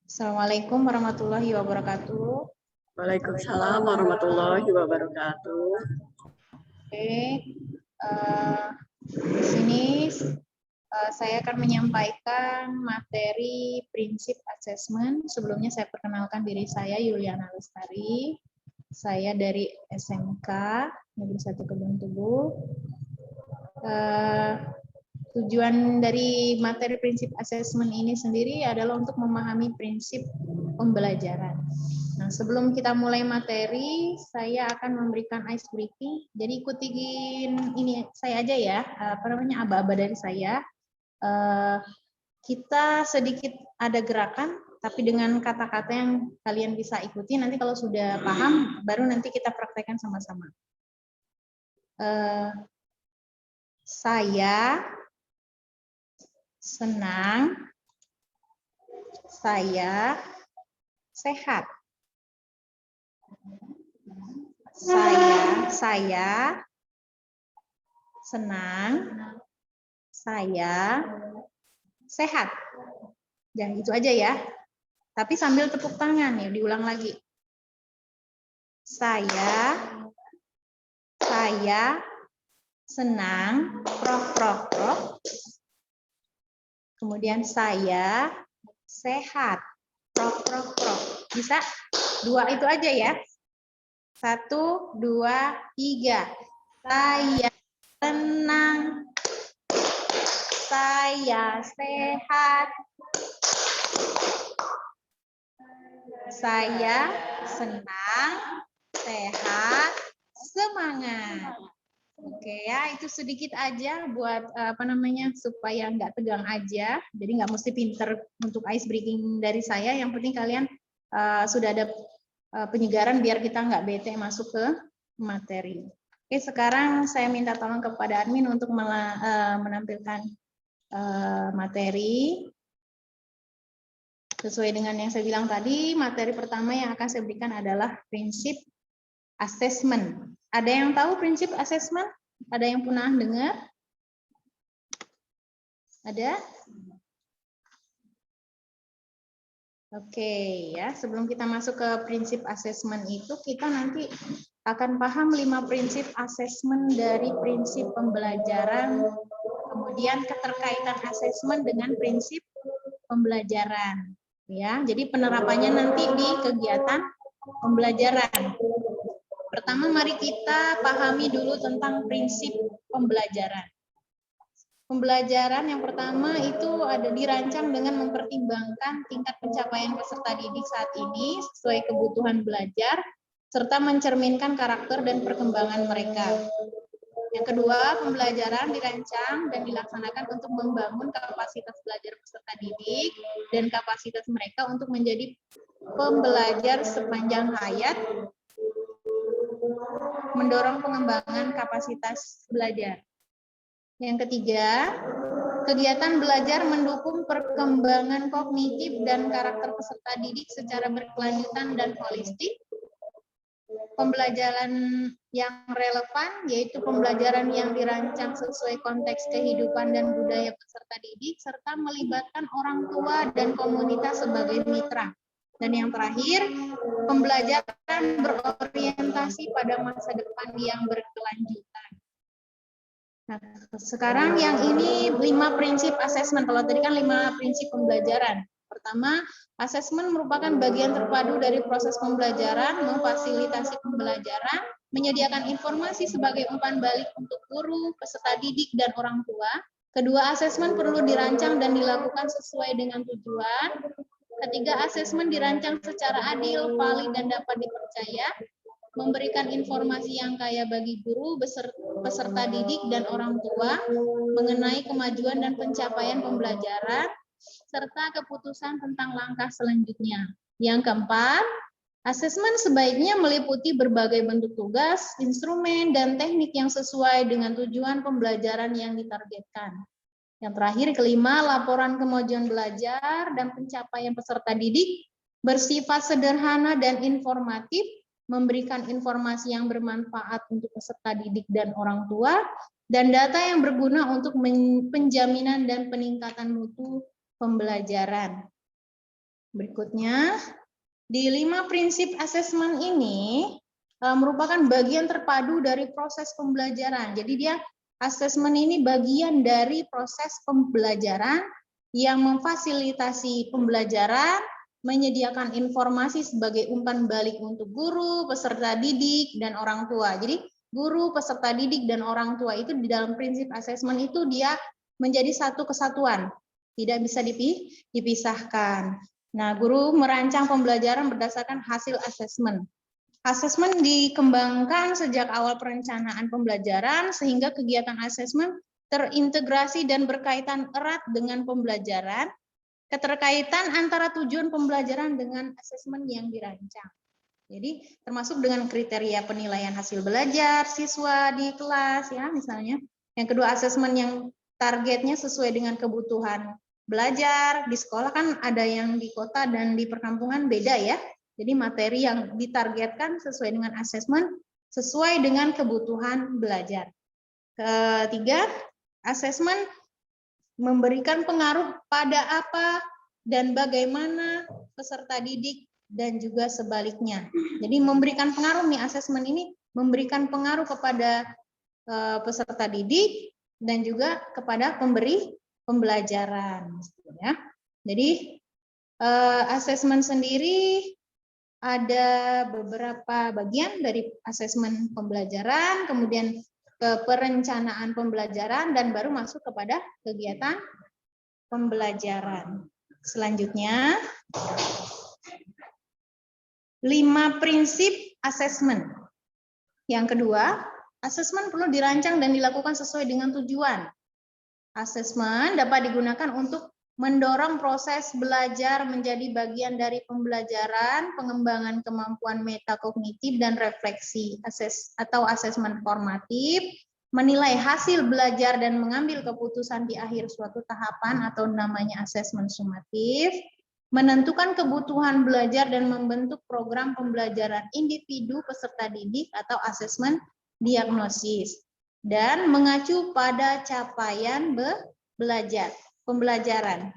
Assalamualaikum warahmatullahi wabarakatuh. Waalaikumsalam warahmatullahi wabarakatuh. Oke, di sini saya akan menyampaikan materi prinsip asesmen. Sebelumnya saya perkenalkan diri saya, Yuliana Lestari. Saya dari SMK Negeri 1 Kebun Tubuh. Tujuan dari materi prinsip asesmen ini sendiri adalah untuk memahami prinsip pembelajaran. Nah, sebelum kita mulai materi, saya akan memberikan ice breaking. Jadi ikutin ini saya aja ya, aba-aba dari saya. Kita sedikit ada gerakan, tapi dengan kata-kata yang kalian bisa ikuti. Nanti kalau sudah paham, baru nanti kita praktekkan sama-sama. Saya senang, saya sehat. Saya senang, saya sehat. Jangan gitu aja ya. Tapi sambil tepuk tangan ya, diulang lagi. Saya senang, prok. Kemudian saya sehat, prok. Bisa? 2 itu aja ya. 1, 2, 3. Saya senang, saya sehat, saya senang, sehat, semangat. Oke ya, itu sedikit aja buat supaya nggak tegang aja. Jadi nggak mesti pinter untuk ice breaking dari saya. Yang penting kalian sudah ada penyegaran biar kita nggak bete masuk ke materi. Oke, sekarang saya minta tolong kepada admin untuk menampilkan materi. Sesuai dengan yang saya bilang tadi, materi pertama yang akan saya berikan adalah prinsip asesmen. Ada yang tahu prinsip asesmen? Ada yang pernah dengar? Ada? Oke, ya. Sebelum kita masuk ke prinsip asesmen itu, kita nanti akan paham 5 prinsip asesmen dari prinsip pembelajaran, kemudian keterkaitan asesmen dengan prinsip pembelajaran. Ya, jadi penerapannya nanti di kegiatan pembelajaran. Pertama, mari kita pahami dulu tentang prinsip pembelajaran. Pembelajaran yang pertama itu ada dirancang dengan mempertimbangkan tingkat pencapaian peserta didik saat ini sesuai kebutuhan belajar, serta mencerminkan karakter dan perkembangan mereka. Yang kedua, pembelajaran dirancang dan dilaksanakan untuk membangun kapasitas belajar peserta didik dan kapasitas mereka untuk menjadi pembelajar sepanjang hayat, mendorong pengembangan kapasitas belajar. Yang ketiga, kegiatan belajar mendukung perkembangan kognitif dan karakter peserta didik secara berkelanjutan dan holistik. Pembelajaran yang relevan, yaitu pembelajaran yang dirancang sesuai konteks kehidupan dan budaya peserta didik, serta melibatkan orang tua dan komunitas sebagai mitra. Dan yang terakhir, pembelajaran berorientasi pada masa depan yang berkelanjutan. Nah, sekarang yang ini 5 prinsip asesmen. Kalau tadi kan 5 prinsip pembelajaran. Pertama, asesmen merupakan bagian terpadu dari proses pembelajaran, memfasilitasi pembelajaran, menyediakan informasi sebagai umpan balik untuk guru, peserta didik, dan orang tua. Kedua, asesmen perlu dirancang dan dilakukan sesuai dengan tujuan. Ketiga, asesmen dirancang secara adil, valid, dan dapat dipercaya, memberikan informasi yang kaya bagi guru, peserta didik, dan orang tua mengenai kemajuan dan pencapaian pembelajaran, serta keputusan tentang langkah selanjutnya. Yang keempat, asesmen sebaiknya meliputi berbagai bentuk tugas, instrumen, dan teknik yang sesuai dengan tujuan pembelajaran yang ditargetkan. Yang terakhir, kelima, laporan kemajuan belajar dan pencapaian peserta didik bersifat sederhana dan informatif, memberikan informasi yang bermanfaat untuk peserta didik dan orang tua, dan data yang berguna untuk penjaminan dan peningkatan mutu pembelajaran. Berikutnya, di 5 prinsip asesmen ini merupakan bagian terpadu dari proses pembelajaran. Jadi dia asesmen ini bagian dari proses pembelajaran yang memfasilitasi pembelajaran, menyediakan informasi sebagai umpan balik untuk guru, peserta didik, dan orang tua. Jadi guru, peserta didik, dan orang tua itu di dalam prinsip asesmen itu dia menjadi satu kesatuan, tidak bisa dipisahkan. Nah, guru merancang pembelajaran berdasarkan hasil asesmen. Asesmen dikembangkan sejak awal perencanaan pembelajaran sehingga kegiatan asesmen terintegrasi dan berkaitan erat dengan pembelajaran, keterkaitan antara tujuan pembelajaran dengan asesmen yang dirancang. Jadi termasuk dengan kriteria penilaian hasil belajar siswa di kelas ya misalnya. Yang kedua, asesmen yang targetnya sesuai dengan kebutuhan belajar. Di sekolah kan ada yang di kota dan di perkampungan beda ya. Jadi materi yang ditargetkan sesuai dengan asesmen, sesuai dengan kebutuhan belajar. Ketiga, asesmen memberikan pengaruh pada apa dan bagaimana peserta didik dan juga sebaliknya. Jadi memberikan pengaruh nih, asesmen ini memberikan pengaruh kepada peserta didik dan juga kepada pemberi pembelajaran. Ya. Jadi asesmen sendiri ada beberapa bagian dari asesmen pembelajaran, kemudian ke perencanaan pembelajaran, dan baru masuk kepada kegiatan pembelajaran. Selanjutnya, 5 prinsip asesmen. Yang kedua, asesmen perlu dirancang dan dilakukan sesuai dengan tujuan. Asesmen dapat digunakan untuk mendorong proses belajar menjadi bagian dari pembelajaran, pengembangan kemampuan metakognitif dan refleksi atau asesmen formatif, menilai hasil belajar dan mengambil keputusan di akhir suatu tahapan atau namanya asesmen sumatif, menentukan kebutuhan belajar dan membentuk program pembelajaran individu peserta didik atau asesmen diagnosis, dan mengacu pada capaian pembelajaran.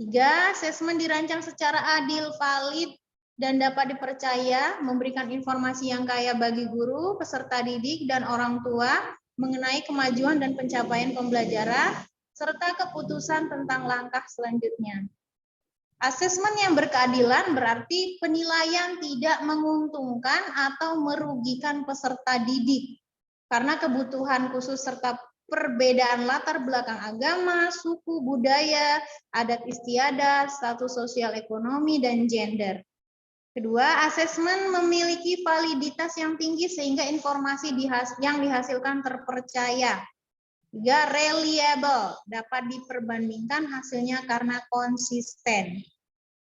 3, asesmen dirancang secara adil, valid, dan dapat dipercaya, memberikan informasi yang kaya bagi guru, peserta didik, dan orang tua mengenai kemajuan dan pencapaian pembelajaran, serta keputusan tentang langkah selanjutnya. Asesmen yang berkeadilan berarti penilaian tidak menguntungkan atau merugikan peserta didik karena kebutuhan khusus serta perbedaan latar belakang agama, suku, budaya, adat istiadat, status sosial ekonomi, dan gender. Kedua, asesmen memiliki validitas yang tinggi sehingga informasi yang dihasilkan terpercaya. 3, reliable, dapat diperbandingkan hasilnya karena konsisten.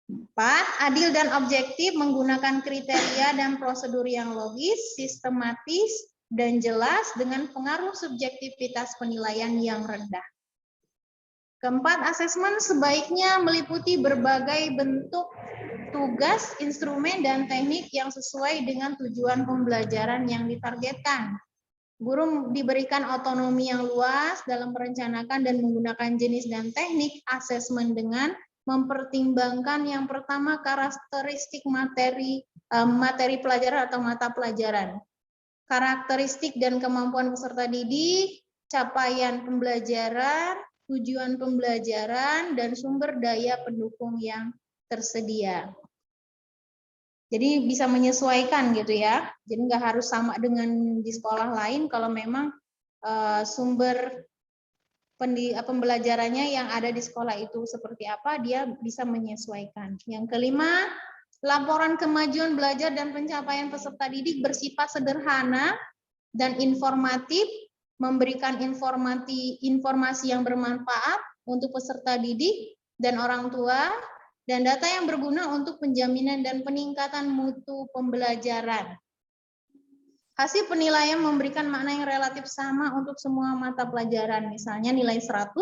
4, adil dan objektif, menggunakan kriteria dan prosedur yang logis, sistematis, dan jelas dengan pengaruh subjektivitas penilaian yang rendah. Keempat, asesmen sebaiknya meliputi berbagai bentuk tugas, instrumen, dan teknik yang sesuai dengan tujuan pembelajaran yang ditargetkan. Guru diberikan otonomi yang luas dalam merencanakan dan menggunakan jenis dan teknik asesmen dengan mempertimbangkan yang pertama karakteristik materi pelajaran atau mata pelajaran, karakteristik dan kemampuan peserta didik, capaian pembelajaran, tujuan pembelajaran, dan sumber daya pendukung yang tersedia. Jadi bisa menyesuaikan gitu ya. Jadi nggak harus sama dengan di sekolah lain kalau memang sumber pembelajarannya yang ada di sekolah itu seperti apa, dia bisa menyesuaikan. Yang kelima, laporan kemajuan belajar dan pencapaian peserta didik bersifat sederhana dan informatif, memberikan informasi yang bermanfaat untuk peserta didik dan orang tua, dan data yang berguna untuk penjaminan dan peningkatan mutu pembelajaran. Hasil penilaian memberikan makna yang relatif sama untuk semua mata pelajaran. Misalnya nilai 100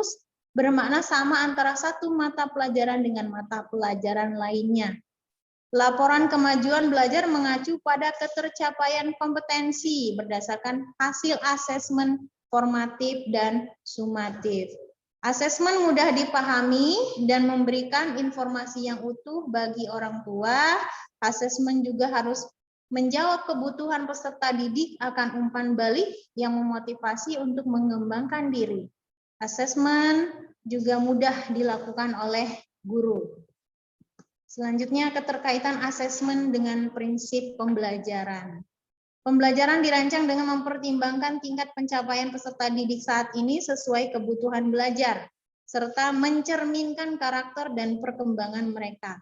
bermakna sama antara satu mata pelajaran dengan mata pelajaran lainnya. Laporan kemajuan belajar mengacu pada ketercapaian kompetensi berdasarkan hasil asesmen formatif, dan sumatif. Asesmen mudah dipahami dan memberikan informasi yang utuh bagi orang tua. Asesmen juga harus menjawab kebutuhan peserta didik akan umpan balik yang memotivasi untuk mengembangkan diri. Asesmen juga mudah dilakukan oleh guru. Selanjutnya, keterkaitan asesmen dengan prinsip pembelajaran. Pembelajaran dirancang dengan mempertimbangkan tingkat pencapaian peserta didik saat ini sesuai kebutuhan belajar, serta mencerminkan karakter dan perkembangan mereka.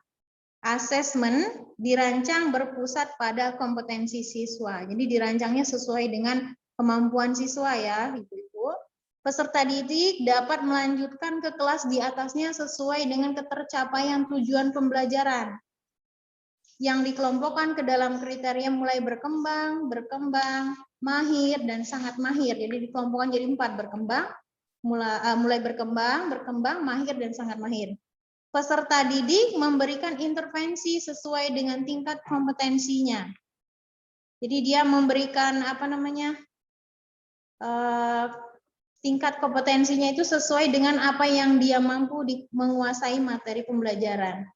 Asesmen dirancang berpusat pada kompetensi siswa. Jadi dirancangnya sesuai dengan kemampuan siswa ya, Ibu-ibu. Peserta didik dapat melanjutkan ke kelas di atasnya sesuai dengan ketercapaian tujuan pembelajaran yang dikelompokkan ke dalam kriteria mulai berkembang, mahir, dan sangat mahir. Jadi dikelompokkan jadi 4, berkembang, mulai berkembang, mahir, dan sangat mahir. Peserta didik memberikan intervensi sesuai dengan tingkat kompetensinya. Jadi dia memberikan tingkat kompetensinya itu sesuai dengan apa yang dia mampu menguasai materi pembelajaran.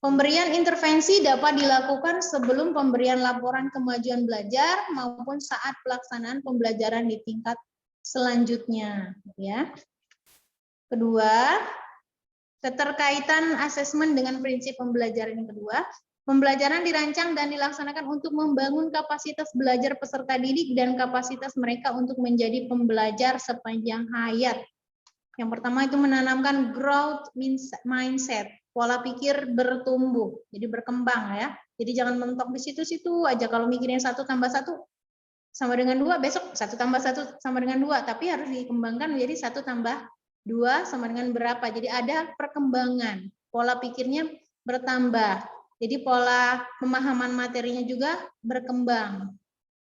Pemberian intervensi dapat dilakukan sebelum pemberian laporan kemajuan belajar maupun saat pelaksanaan pembelajaran di tingkat selanjutnya. Ya. Kedua, keterkaitan asesmen dengan prinsip pembelajaran yang kedua. Pembelajaran dirancang dan dilaksanakan untuk membangun kapasitas belajar peserta didik dan kapasitas mereka untuk menjadi pembelajar sepanjang hayat. Yang pertama itu menanamkan growth mindset. Pola pikir bertumbuh, jadi berkembang ya. Jadi jangan mentok di situ-situ aja. Kalau mikirnya 1 tambah 1 sama dengan 2, besok 1 tambah 1 sama dengan 2. Tapi harus dikembangkan menjadi 1 tambah 2 sama dengan berapa. Jadi ada perkembangan. Pola pikirnya bertambah. Jadi pola pemahaman materinya juga berkembang.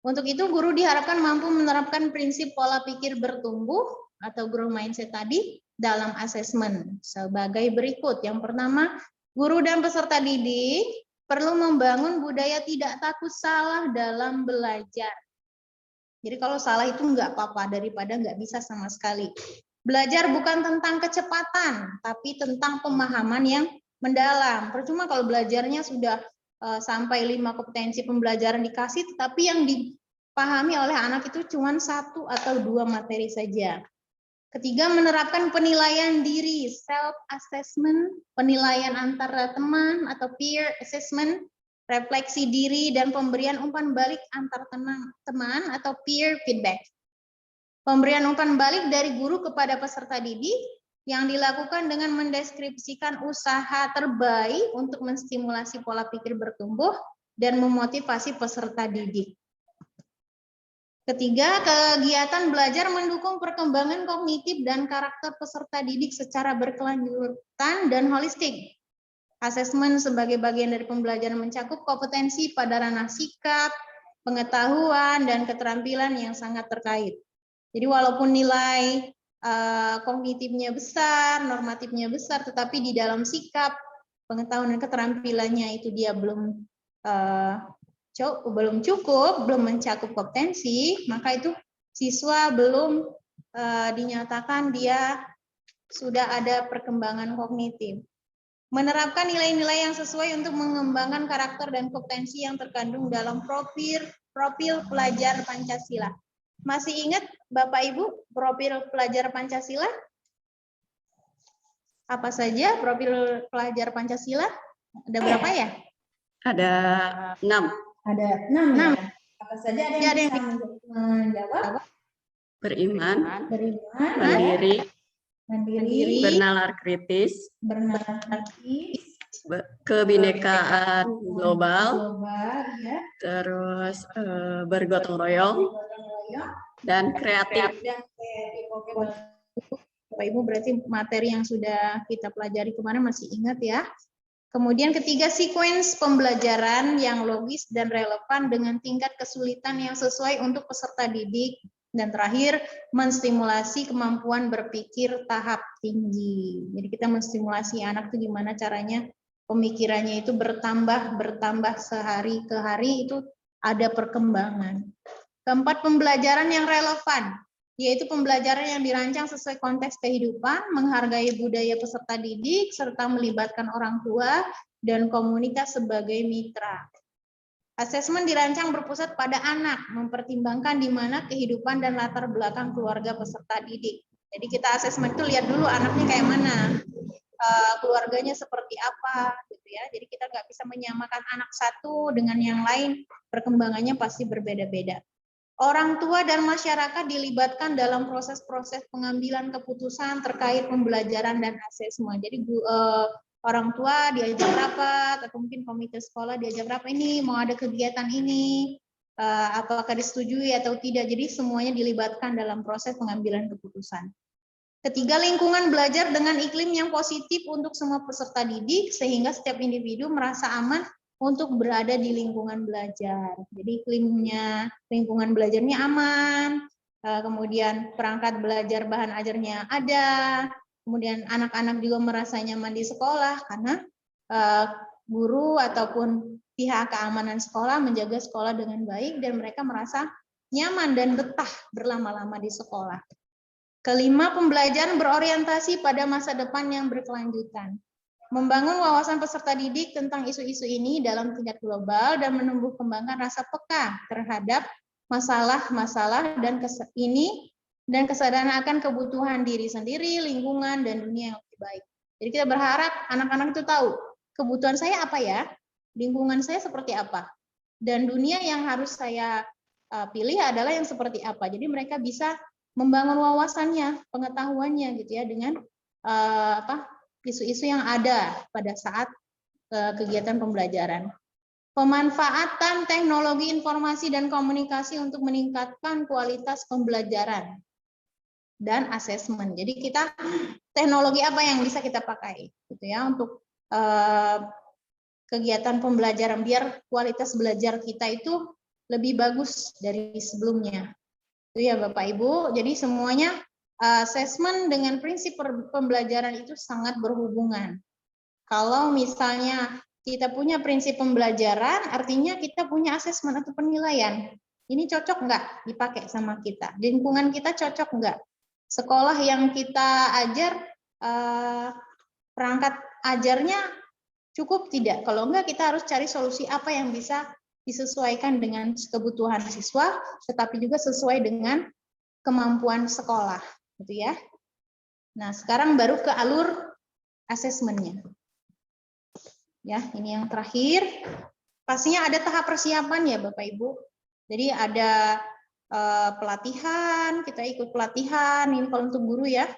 Untuk itu guru diharapkan mampu menerapkan prinsip pola pikir bertumbuh atau growth mindset tadi dalam asesmen sebagai berikut. Yang pertama, guru dan peserta didik perlu membangun budaya tidak takut salah dalam belajar. Jadi kalau salah itu nggak apa-apa daripada nggak bisa sama sekali. Belajar bukan tentang kecepatan, tapi tentang pemahaman yang mendalam. Percuma kalau belajarnya sudah sampai 5 kompetensi pembelajaran dikasih, tetapi yang dipahami oleh anak itu cuma 1 atau 2 materi saja. Ketiga, menerapkan penilaian diri, self-assessment, penilaian antara teman atau peer assessment, refleksi diri, dan pemberian umpan balik antar teman atau peer feedback. Pemberian umpan balik dari guru kepada peserta didik yang dilakukan dengan mendeskripsikan usaha terbaik untuk menstimulasi pola pikir bertumbuh dan memotivasi peserta didik. Ketiga, kegiatan belajar mendukung perkembangan kognitif dan karakter peserta didik secara berkelanjutan dan holistik. Asesmen sebagai bagian dari pembelajaran mencakup kompetensi pada ranah sikap, pengetahuan, dan keterampilan yang sangat terkait. Jadi walaupun nilai kognitifnya besar, normatifnya besar, tetapi di dalam sikap, pengetahuan dan keterampilannya itu dia belum cukup, belum mencakup kompetensi, maka itu siswa belum dinyatakan dia sudah ada perkembangan kognitif. Menerapkan nilai-nilai yang sesuai untuk mengembangkan karakter dan kompetensi yang terkandung dalam profil pelajar Pancasila. Masih ingat Bapak Ibu profil pelajar Pancasila? Apa saja profil pelajar Pancasila? Ada berapa ya? Ada 6. Ada 6 ya. Apa saja ada yang bisa menjawab? Beriman, Mandiri, bernalar kritis, kebinekaan global, ya. terus bergotong royong, dan kreatif. Bapak Ibu berarti materi yang sudah kita pelajari kemarin masih ingat ya. Kemudian ketiga, sequence pembelajaran yang logis dan relevan dengan tingkat kesulitan yang sesuai untuk peserta didik. Dan terakhir, menstimulasi kemampuan berpikir tahap tinggi. Jadi kita menstimulasi anak itu gimana caranya pemikirannya itu bertambah sehari ke hari, itu ada perkembangan. Keempat, pembelajaran yang relevan. yaitu pembelajaran yang dirancang sesuai konteks kehidupan, menghargai budaya peserta didik, serta melibatkan orang tua dan komunitas sebagai mitra. Asesmen dirancang berpusat pada anak, mempertimbangkan di mana kehidupan dan latar belakang keluarga peserta didik. Jadi kita asesmen itu lihat dulu anaknya kayak mana, keluarganya seperti apa, gitu ya. Jadi kita nggak bisa menyamakan anak satu dengan yang lain, perkembangannya pasti berbeda-beda. Orang tua dan masyarakat dilibatkan dalam proses-proses pengambilan keputusan terkait pembelajaran dan asesmen. Jadi orang tua diajak rapat atau mungkin komite sekolah diajak rapat, ini mau ada kegiatan ini, apakah disetujui atau tidak. Jadi semuanya dilibatkan dalam proses pengambilan keputusan. Ketiga, lingkungan belajar dengan iklim yang positif untuk semua peserta didik sehingga setiap individu merasa aman untuk berada di lingkungan belajar. Jadi lingkungan belajarnya aman, kemudian perangkat belajar bahan ajarnya ada, kemudian anak-anak juga merasa nyaman di sekolah karena guru ataupun pihak keamanan sekolah menjaga sekolah dengan baik dan mereka merasa nyaman dan betah berlama-lama di sekolah. Kelima, pembelajaran berorientasi pada masa depan yang berkelanjutan. Membangun wawasan peserta didik tentang isu-isu ini dalam tingkat global dan menumbuh kembangkan rasa peka terhadap masalah-masalah dan kesadaran akan kebutuhan diri sendiri, lingkungan, dan dunia yang lebih baik. Jadi kita berharap anak-anak itu tahu kebutuhan saya apa ya, lingkungan saya seperti apa, dan dunia yang harus saya pilih adalah yang seperti apa. Jadi mereka bisa membangun wawasannya, pengetahuannya gitu ya dengan isu-isu yang ada pada saat kegiatan pembelajaran. Pemanfaatan teknologi informasi dan komunikasi untuk meningkatkan kualitas pembelajaran dan asesmen. Jadi kita teknologi apa yang bisa kita pakai gitu ya untuk kegiatan pembelajaran biar kualitas belajar kita itu lebih bagus dari sebelumnya. Itu ya Bapak Ibu. Jadi semuanya asesmen dengan prinsip pembelajaran itu sangat berhubungan. Kalau misalnya kita punya prinsip pembelajaran, artinya kita punya asesmen atau penilaian. Ini cocok nggak dipakai sama kita? Lingkungan kita cocok nggak? Sekolah yang kita ajar, perangkat ajarnya cukup tidak? Kalau enggak, kita harus cari solusi apa yang bisa disesuaikan dengan kebutuhan siswa, tetapi juga sesuai dengan kemampuan sekolah, gitu ya. Nah, sekarang baru ke alur asesmennya. Ya, ini yang terakhir. Pastinya ada tahap persiapan ya, Bapak Ibu. Jadi ada pelatihan, kita ikut pelatihan. Ini kalau untuk guru ya.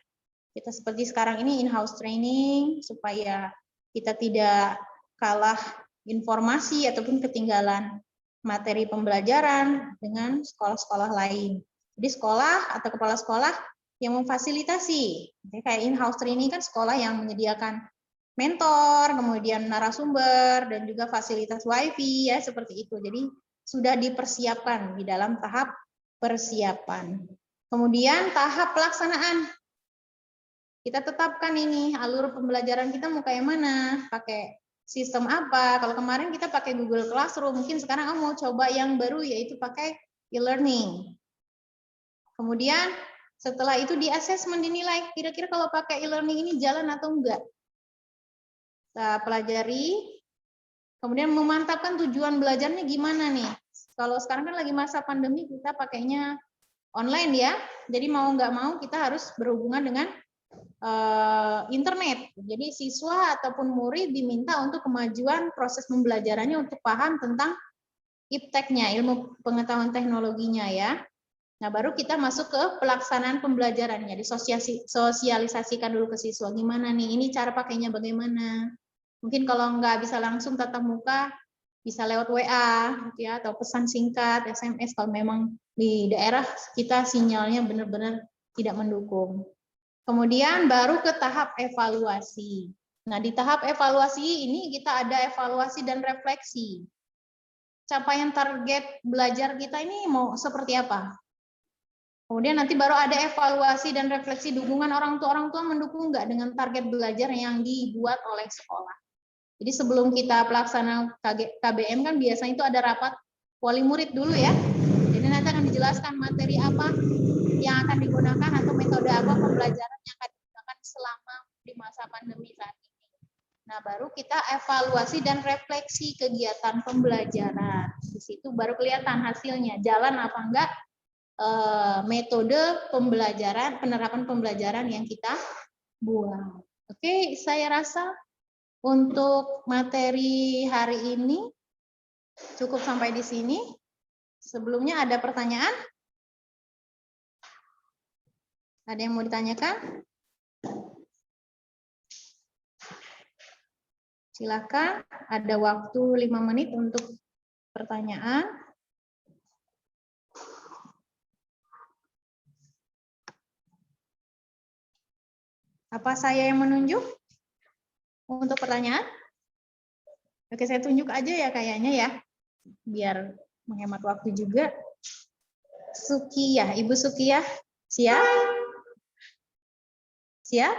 Kita seperti sekarang ini in-house training supaya kita tidak kalah informasi ataupun ketinggalan materi pembelajaran dengan sekolah-sekolah lain. Jadi sekolah atau kepala sekolah yang memfasilitasi. Kayak in-house training kan sekolah yang menyediakan mentor, kemudian narasumber, dan juga fasilitas wifi ya seperti itu. Jadi sudah dipersiapkan di dalam tahap persiapan. Kemudian tahap pelaksanaan. Kita tetapkan ini alur pembelajaran kita mau kayak mana, pakai sistem apa. Kalau kemarin kita pakai Google Classroom, mungkin sekarang kamu mau coba yang baru yaitu pakai e-learning. Kemudian setelah itu di assessment dinilai kira-kira kalau pakai e-learning ini jalan atau enggak. Kita pelajari, kemudian memantapkan tujuan belajarnya gimana nih. Kalau sekarang kan lagi masa pandemi kita pakainya online ya, jadi mau nggak mau kita harus berhubungan dengan internet. Jadi siswa ataupun murid diminta untuk kemajuan proses pembelajarannya untuk paham tentang ipteknya, ilmu pengetahuan teknologinya ya. Nah, baru kita masuk ke pelaksanaan pembelajarannya, disosialisasikan dulu ke siswa gimana nih, ini cara pakainya bagaimana. Mungkin kalau nggak bisa langsung tatap muka, bisa lewat WA ya atau pesan singkat, SMS kalau memang di daerah kita sinyalnya benar-benar tidak mendukung. Kemudian baru ke tahap evaluasi. Nah, di tahap evaluasi ini kita ada evaluasi dan refleksi. Capaian target belajar kita ini mau seperti apa? Kemudian nanti baru ada evaluasi dan refleksi dukungan orang tua mendukung nggak dengan target belajar yang dibuat oleh sekolah. Jadi sebelum kita pelaksanaan KBM kan biasanya itu ada rapat wali murid dulu ya. Jadi nanti akan menjelaskan materi apa yang akan digunakan atau metode apa pembelajaran yang akan digunakan selama di masa pandemi saat ini. Nah, baru kita evaluasi dan refleksi kegiatan pembelajaran. Di situ baru kelihatan hasilnya, jalan apa enggak metode pembelajaran, penerapan pembelajaran yang kita buat. Oke, saya rasa untuk materi hari ini cukup sampai di sini. Sebelumnya ada pertanyaan? Ada yang mau ditanyakan? Silakan, ada waktu 5 menit untuk pertanyaan. Apa saya yang menunjuk untuk pertanyaan? Oke, saya tunjuk aja ya kayaknya ya, biar menghemat waktu juga. Sukiyah, Ibu Sukiyah, siap? Siap?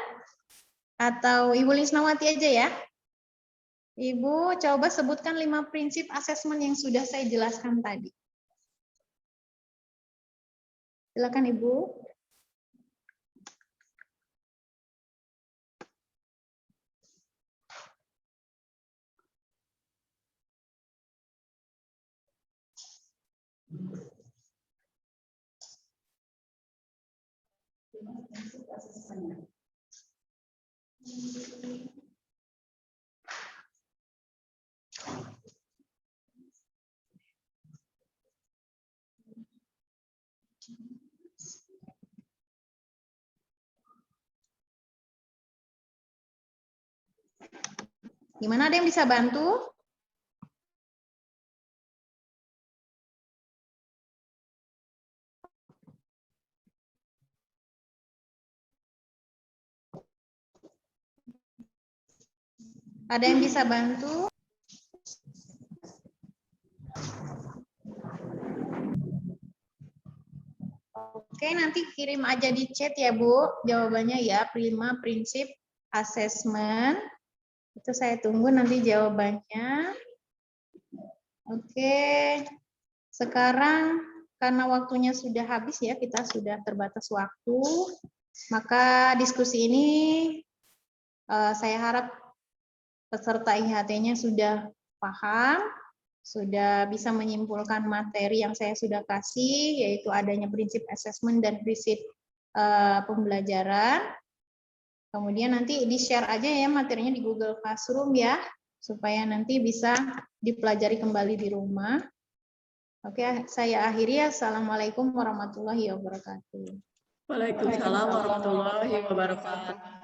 Atau Ibu Lisnawati aja ya? Ibu coba sebutkan 5 prinsip asesmen yang sudah saya jelaskan tadi. Silakan Ibu. Gimana, ada yang bisa bantu? Ada yang bisa bantu? Oke, nanti kirim aja di chat ya Bu, jawabannya ya, 5 prinsip asesmen. Itu saya tunggu nanti jawabannya. Oke, sekarang karena waktunya sudah habis ya, kita sudah terbatas waktu, maka diskusi ini saya harap peserta IHT-nya sudah paham, sudah bisa menyimpulkan materi yang saya sudah kasih, yaitu adanya prinsip asesmen dan prinsip pembelajaran. Kemudian nanti di-share aja ya materinya di Google Classroom ya, supaya nanti bisa dipelajari kembali di rumah. Oke, saya akhiri. Assalamualaikum warahmatullahi wabarakatuh. Waalaikumsalam warahmatullahi wabarakatuh.